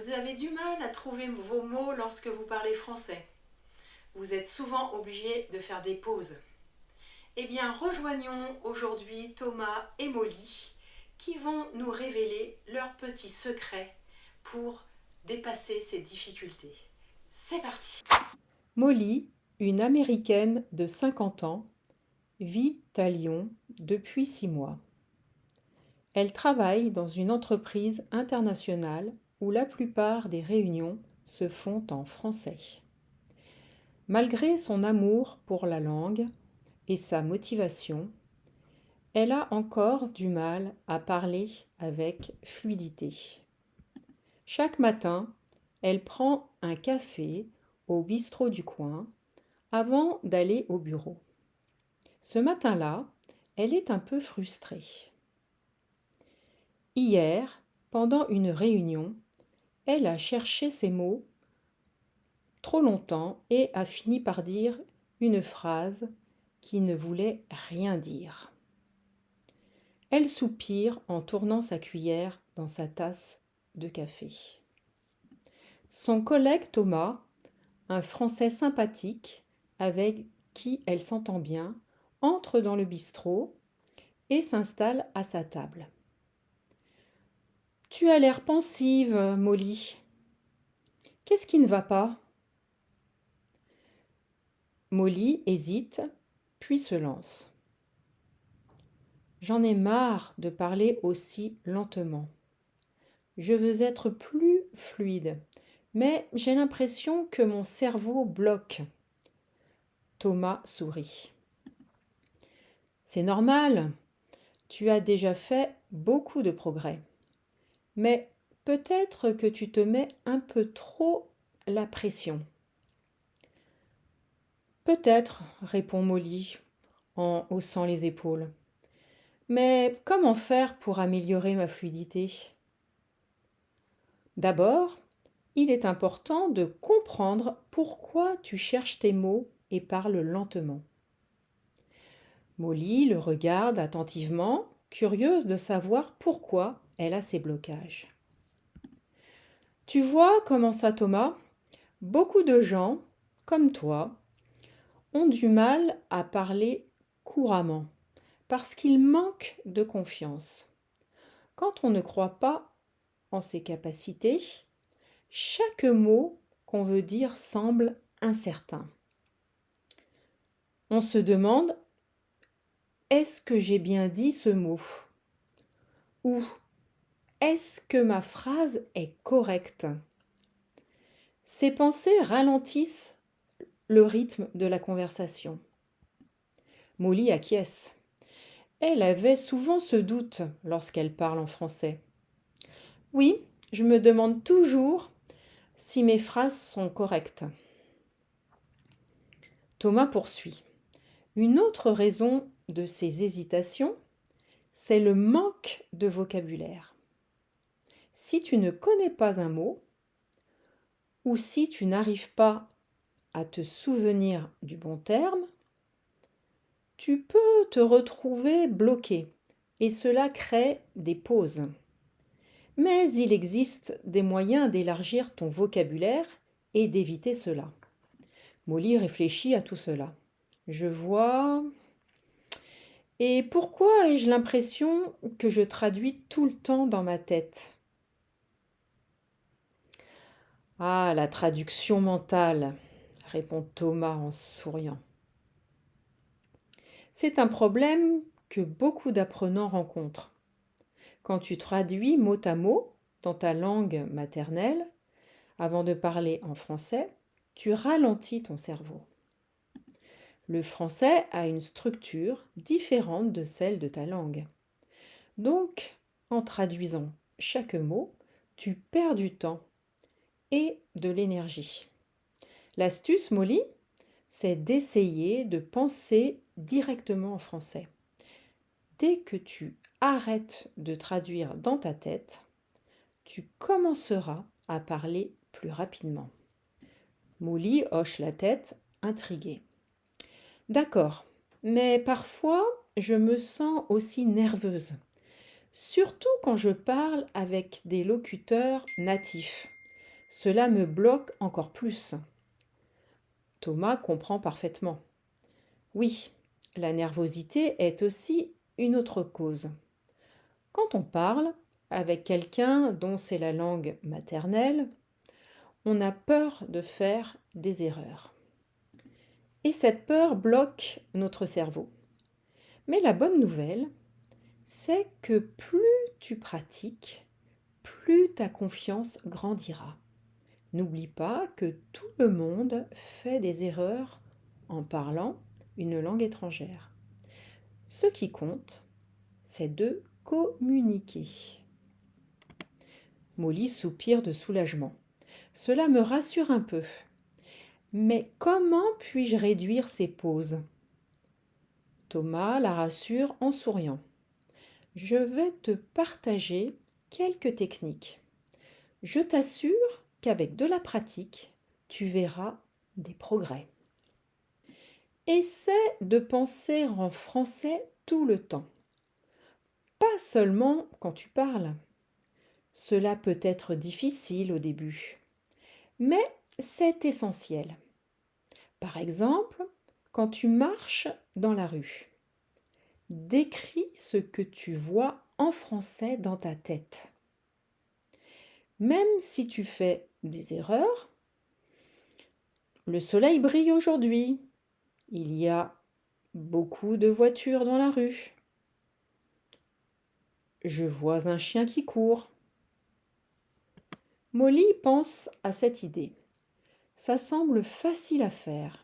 Vous avez du mal à trouver vos mots lorsque vous parlez français. Vous êtes souvent obligé de faire des pauses. Eh bien, rejoignons aujourd'hui Thomas et Molly qui vont nous révéler leurs petits secrets pour dépasser ces difficultés. C'est parti! Molly, une Américaine de 50 ans, vit à Lyon depuis 6 mois. Elle travaille dans une entreprise internationale où la plupart des réunions se font en français. Malgré son amour pour la langue et sa motivation, elle a encore du mal à parler avec fluidité. Chaque matin, elle prend un café au bistrot du coin avant d'aller au bureau. Ce matin-là, elle est un peu frustrée. Hier, pendant une réunion, elle a cherché ses mots trop longtemps et a fini par dire une phrase qui ne voulait rien dire. Elle soupire en tournant sa cuillère dans sa tasse de café. Son collègue Thomas, un Français sympathique avec qui elle s'entend bien, entre dans le bistrot et s'installe à sa table. « Tu as l'air pensive, Molly. Qu'est-ce qui ne va pas ?» Molly hésite, puis se lance. « J'en ai marre de parler aussi lentement. Je veux être plus fluide, mais j'ai l'impression que mon cerveau bloque. » Thomas sourit. « C'est normal, tu as déjà fait beaucoup de progrès. Mais peut-être que tu te mets un peu trop la pression. » « Peut-être, répond Molly en haussant les épaules. Mais comment faire pour améliorer ma fluidité ? D'abord, il est important de comprendre pourquoi tu cherches tes mots et parles lentement. Molly le regarde attentivement, curieuse de savoir pourquoi elle a ces blocages. « Tu vois, commença Thomas, beaucoup de gens, comme toi, ont du mal à parler couramment parce qu'ils manquent de confiance. Quand on ne croit pas en ses capacités, chaque mot qu'on veut dire semble incertain. On se demande « Est-ce que j'ai bien dit ce mot ?» ou « Est-ce que ma phrase est correcte ?» Ces pensées ralentissent le rythme de la conversation. Molly acquiesce. Elle avait souvent ce doute lorsqu'elle parle en français. « Oui, je me demande toujours si mes phrases sont correctes. » Thomas poursuit. Une autre raison de ces hésitations, c'est le manque de vocabulaire. Si tu ne connais pas un mot, ou si tu n'arrives pas à te souvenir du bon terme, tu peux te retrouver bloqué et cela crée des pauses. Mais il existe des moyens d'élargir ton vocabulaire et d'éviter cela. Molly réfléchit à tout cela. Je vois. Et pourquoi ai-je l'impression que je traduis tout le temps dans ma tête ? Ah, la traduction mentale, répond Thomas en souriant. C'est un problème que beaucoup d'apprenants rencontrent. Quand tu traduis mot à mot dans ta langue maternelle, avant de parler en français, tu ralentis ton cerveau. Le français a une structure différente de celle de ta langue. Donc, en traduisant chaque mot, tu perds du temps et de l'énergie. L'astuce, Molly, c'est d'essayer de penser directement en français. Dès que tu arrêtes de traduire dans ta tête, tu commenceras à parler plus rapidement. Molly hoche la tête, intriguée. D'accord, mais parfois je me sens aussi nerveuse, surtout quand je parle avec des locuteurs natifs. Cela me bloque encore plus. Thomas comprend parfaitement. Oui, la nervosité est aussi une autre cause. Quand on parle avec quelqu'un dont c'est la langue maternelle, on a peur de faire des erreurs. Et cette peur bloque notre cerveau. Mais la bonne nouvelle, c'est que plus tu pratiques, plus ta confiance grandira. N'oublie pas que tout le monde fait des erreurs en parlant une langue étrangère. Ce qui compte, c'est de communiquer. Molly soupire de soulagement. Cela me rassure un peu. Mais comment puis-je réduire ces pauses? Thomas la rassure en souriant. Je vais te partager quelques techniques. Je t'assure qu'avec de la pratique, tu verras des progrès. Essaie de penser en français tout le temps, pas seulement quand tu parles. Cela peut être difficile au début, mais c'est essentiel. Par exemple, quand tu marches dans la rue, décris ce que tu vois en français dans ta tête. Même si tu fais des erreurs, le soleil brille aujourd'hui. Il y a beaucoup de voitures dans la rue. Je vois un chien qui court. Molly pense à cette idée. Ça semble facile à faire.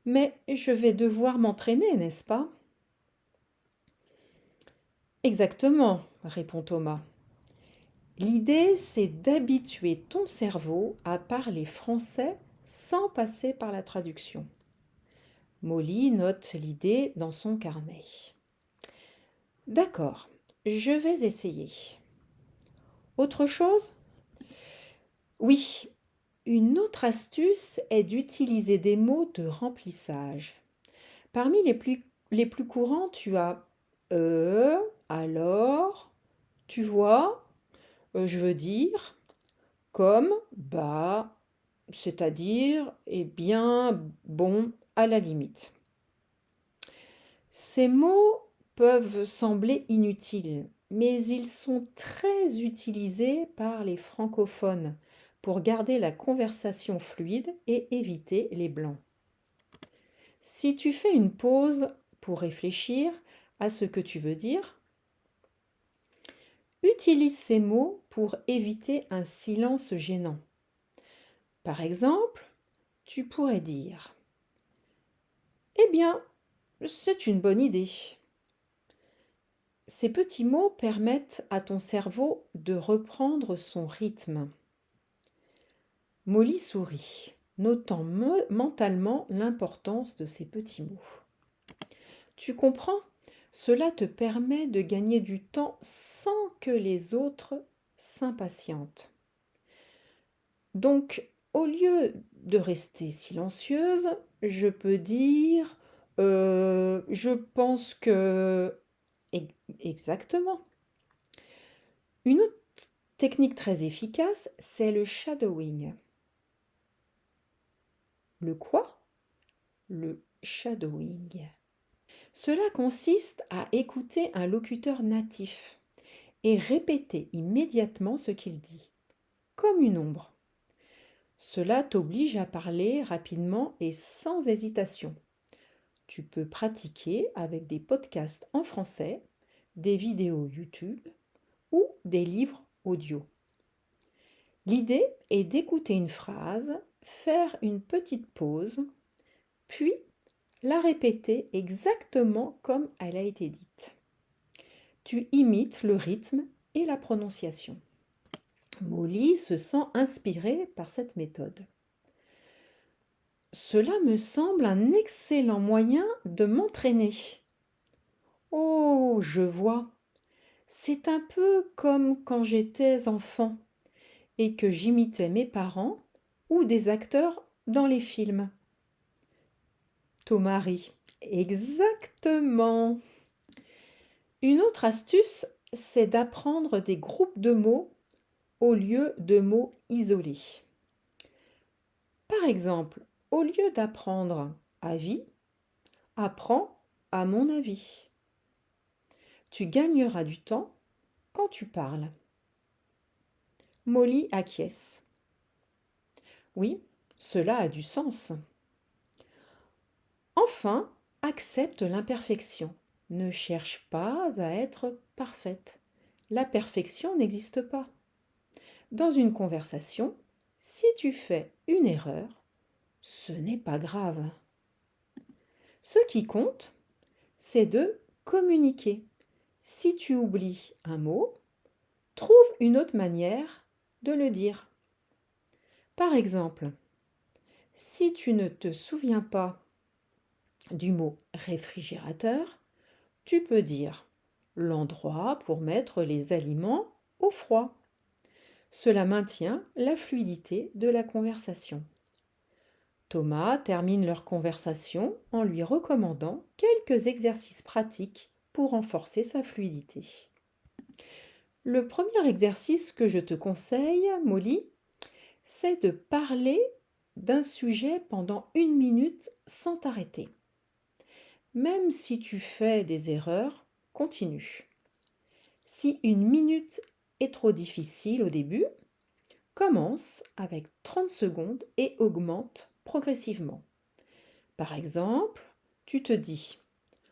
Mais je vais devoir m'entraîner, n'est-ce pas? Exactement, répond Thomas. L'idée, c'est d'habituer ton cerveau à parler français sans passer par la traduction. Molly note l'idée dans son carnet. D'accord, je vais essayer. Autre chose? Oui, une autre astuce est d'utiliser des mots de remplissage. Parmi les plus courants, tu as alors, tu vois, je veux dire, comme, bah, c'est-à-dire, eh bien, bon, à la limite. Ces mots peuvent sembler inutiles, mais ils sont très utilisés par les francophones pour garder la conversation fluide et éviter les blancs. Si tu fais une pause pour réfléchir à ce que tu veux dire, utilise ces mots pour éviter un silence gênant. Par exemple, tu pourrais dire « Eh bien, c'est une bonne idée ». Ces petits mots permettent à ton cerveau de reprendre son rythme. Molly sourit, notant mentalement l'importance de ces petits mots. Tu comprends? Cela te permet de gagner du temps sans que les autres s'impatientent. Donc, au lieu de rester silencieuse, je peux dire je pense que... Exactement. Une autre technique très efficace, c'est le shadowing. Le quoi? Le shadowing. Cela consiste à écouter un locuteur natif et répéter immédiatement ce qu'il dit, comme une ombre. Cela t'oblige à parler rapidement et sans hésitation. Tu peux pratiquer avec des podcasts en français, des vidéos YouTube ou des livres audio. L'idée est d'écouter une phrase, faire une petite pause, puis la répéter exactement comme elle a été dite. Tu imites le rythme et la prononciation. Molly se sent inspirée par cette méthode. Cela me semble un excellent moyen de m'entraîner. Oh, je vois. C'est un peu comme quand j'étais enfant et que j'imitais mes parents ou des acteurs dans les films. Thomas rit. Exactement. Une autre astuce, c'est d'apprendre des groupes de mots au lieu de mots isolés. Par exemple, au lieu d'apprendre avis, apprends à mon avis. Tu gagneras du temps quand tu parles. Molly acquiesce. Oui, cela a du sens. Enfin, accepte l'imperfection. Ne cherche pas à être parfaite. La perfection n'existe pas. Dans une conversation, si tu fais une erreur, ce n'est pas grave. Ce qui compte, c'est de communiquer. Si tu oublies un mot, trouve une autre manière de le dire. Par exemple, si tu ne te souviens pas du mot réfrigérateur, tu peux dire l'endroit pour mettre les aliments au froid. Cela maintient la fluidité de la conversation. Thomas termine leur conversation en lui recommandant quelques exercices pratiques pour renforcer sa fluidité. Le premier exercice que je te conseille, Molly, c'est de parler d'un sujet pendant 1 minute sans t'arrêter. Même si tu fais des erreurs, continue. Si 1 minute est trop difficile au début, commence avec 30 secondes et augmente progressivement. Par exemple, tu te dis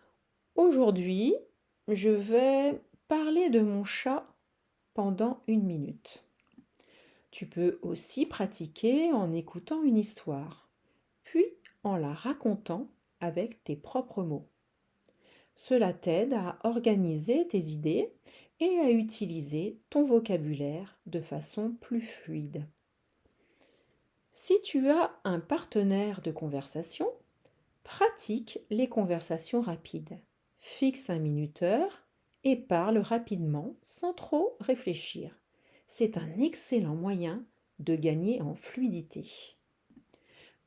« Aujourd'hui, je vais parler de mon chat pendant 1 minute ». Tu peux aussi pratiquer en écoutant une histoire, puis en la racontant avec tes propres mots. Cela t'aide à organiser tes idées et à utiliser ton vocabulaire de façon plus fluide. Si tu as un partenaire de conversation, pratique les conversations rapides. Fixe un minuteur et parle rapidement sans trop réfléchir. C'est un excellent moyen de gagner en fluidité.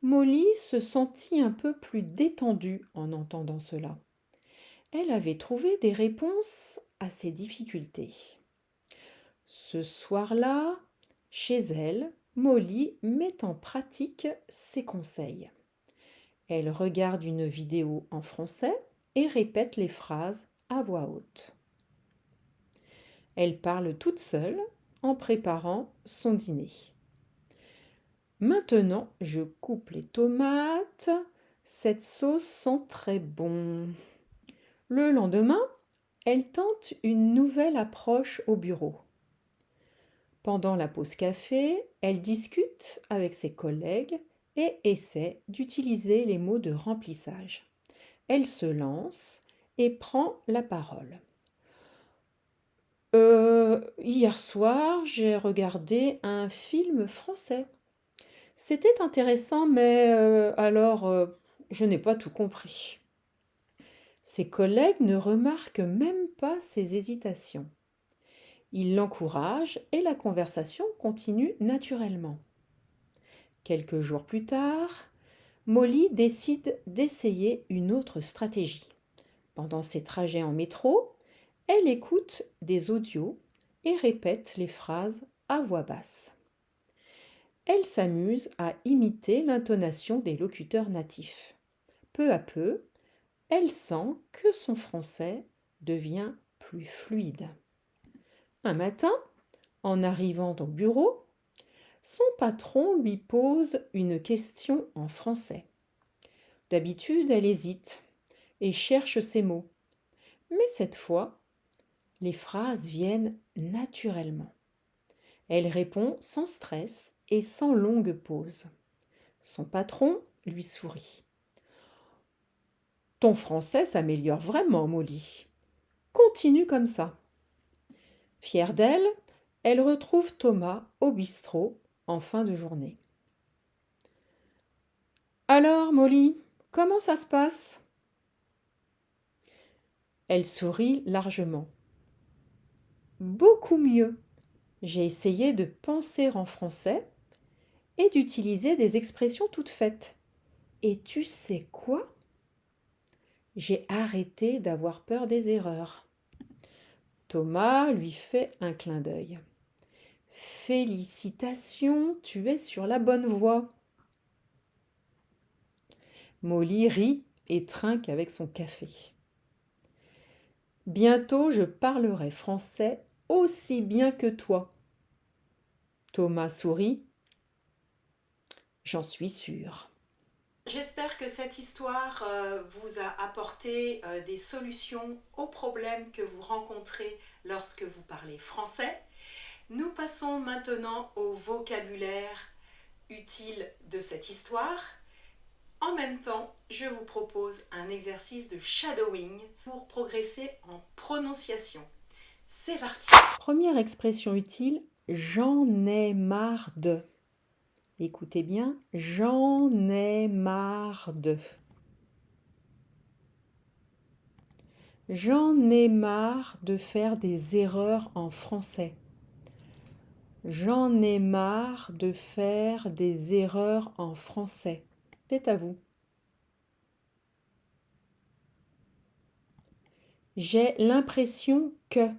Molly se sentit un peu plus détendue en entendant cela. Elle avait trouvé des réponses à ses difficultés. Ce soir-là, chez elle, Molly met en pratique ses conseils. Elle regarde une vidéo en français et répète les phrases à voix haute. Elle parle toute seule en préparant son dîner. Maintenant, je coupe les tomates. Cette sauce sent très bon. Le lendemain, elle tente une nouvelle approche au bureau. Pendant la pause café, elle discute avec ses collègues et essaie d'utiliser les mots de remplissage. Elle se lance et prend la parole. Hier soir, j'ai regardé un film français. C'était intéressant, mais je n'ai pas tout compris. Ses collègues ne remarquent même pas ses hésitations. Ils l'encouragent et la conversation continue naturellement. Quelques jours plus tard, Molly décide d'essayer une autre stratégie. Pendant ses trajets en métro, elle écoute des audios et répète les phrases à voix basse. Elle s'amuse à imiter l'intonation des locuteurs natifs. Peu à peu, elle sent que son français devient plus fluide. Un matin, en arrivant au bureau, son patron lui pose une question en français. D'habitude, elle hésite et cherche ses mots. Mais cette fois, les phrases viennent naturellement. Elle répond sans stress et sans longue pause. Son patron lui sourit. Ton français s'améliore vraiment, Molly. Continue comme ça. Fière d'elle, elle retrouve Thomas au bistrot en fin de journée. Alors, Molly, comment ça se passe ? Elle sourit largement. Beaucoup mieux. J'ai essayé de penser en français et d'utiliser des expressions toutes faites. Et tu sais quoi ? J'ai arrêté d'avoir peur des erreurs. Thomas lui fait un clin d'œil. Félicitations, tu es sur la bonne voie. Molly rit et trinque avec son café. Bientôt je parlerai français aussi bien que toi. Thomas sourit. J'en suis sûre. J'espère que cette histoire vous a apporté des solutions aux problèmes que vous rencontrez lorsque vous parlez français. Nous passons maintenant au vocabulaire utile de cette histoire. En même temps, je vous propose un exercice de shadowing pour progresser en prononciation. C'est parti! Première expression utile, j'en ai marre de. Écoutez bien, j'en ai marre de. J'en ai marre de faire des erreurs en français. J'en ai marre de faire des erreurs en français. C'est à vous. J'ai l'impression que.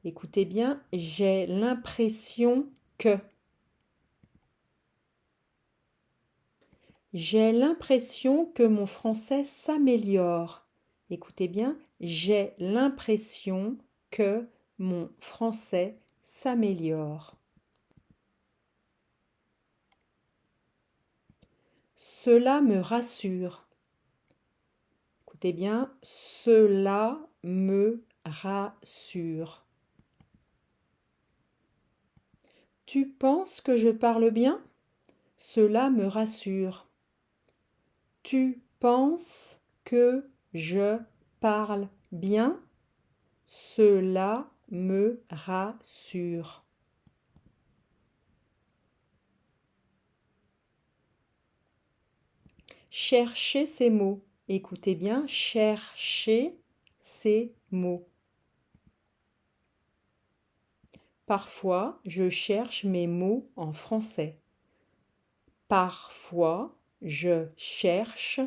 Écoutez bien, j'ai l'impression que. J'ai l'impression que mon français s'améliore. Écoutez bien, j'ai l'impression que mon français s'améliore. Cela me rassure. Écoutez bien, cela me rassure. Tu penses que je parle bien? Cela me rassure. Tu penses que je parle bien? Cela me rassure. Cherchez ces mots. Écoutez bien, cherchez ces mots. Parfois, je cherche mes mots en français. Parfois, je cherche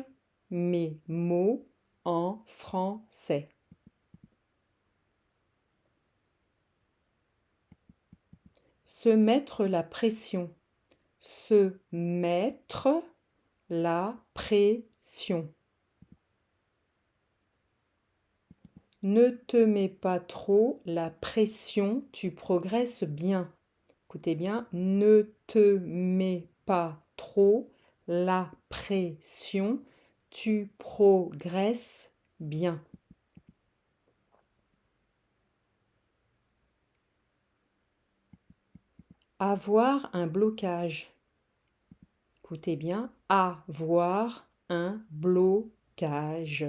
mes mots en français. Se mettre la pression. Se mettre la pression. Ne te mets pas trop la pression, tu progresses bien. Écoutez bien, ne te mets pas trop la pression, tu progresses bien. Avoir un blocage. Écoutez bien, avoir un blocage.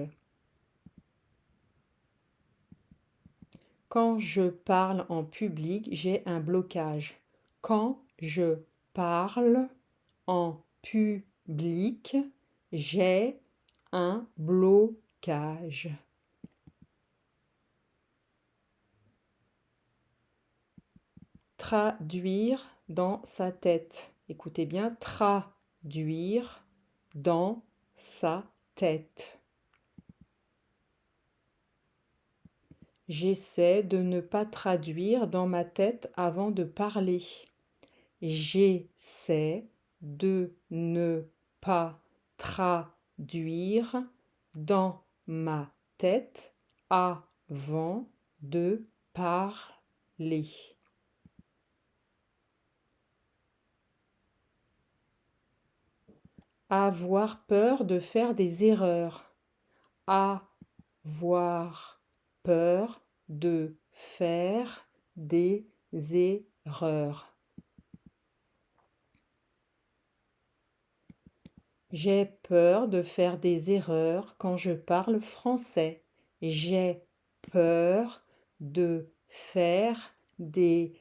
Quand je parle en public, j'ai un blocage. Quand je parle en public, j'ai un blocage. Traduire dans sa tête. Écoutez bien, traduire dans sa tête. J'essaie de ne pas traduire dans ma tête avant de parler. J'essaie de ne pas traduire dans ma tête avant de parler. Avoir peur de faire des erreurs. Avoir peur de faire des erreurs. J'ai peur de faire des erreurs quand je parle français. J'ai peur de faire des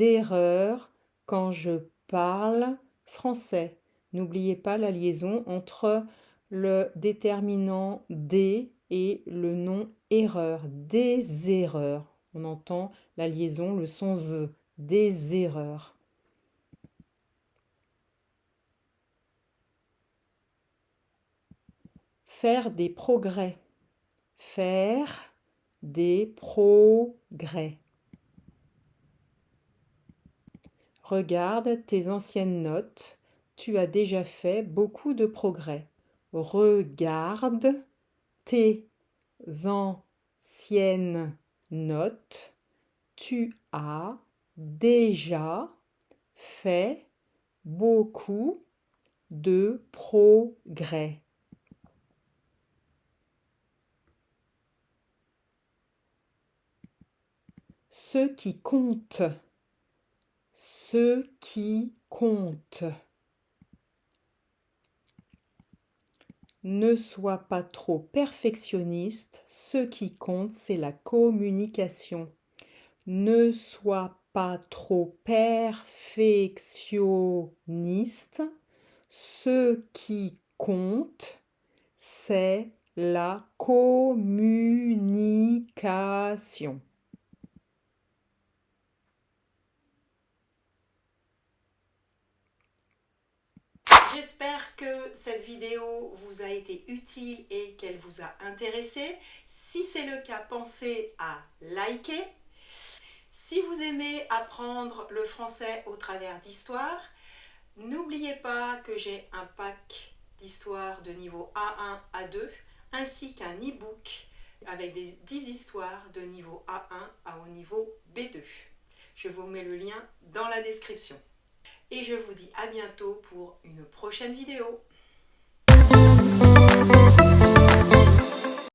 erreurs quand je parle français. N'oubliez pas la liaison entre le déterminant des et le nom erreur. Des erreurs. On entend la liaison, le son z. Des erreurs. Faire des progrès. Faire des progrès. Regarde tes anciennes notes, tu as déjà fait beaucoup de progrès. Regarde tes anciennes notes, tu as déjà fait beaucoup de progrès. Ce qui compte. Ce qui compte. Ne sois pas trop perfectionniste, ce qui compte, c'est la communication. Ne sois pas trop perfectionniste, ce qui compte, c'est la communication. J'espère que cette vidéo vous a été utile et qu'elle vous a intéressé. Si c'est le cas, pensez à liker. Si vous aimez apprendre le français au travers d'histoires, n'oubliez pas que j'ai un pack d'histoires de niveau A1, A2, ainsi qu'un e-book avec des 10 histoires de niveau A1 au niveau B2. Je vous mets le lien dans la description. Et je vous dis à bientôt pour une prochaine vidéo.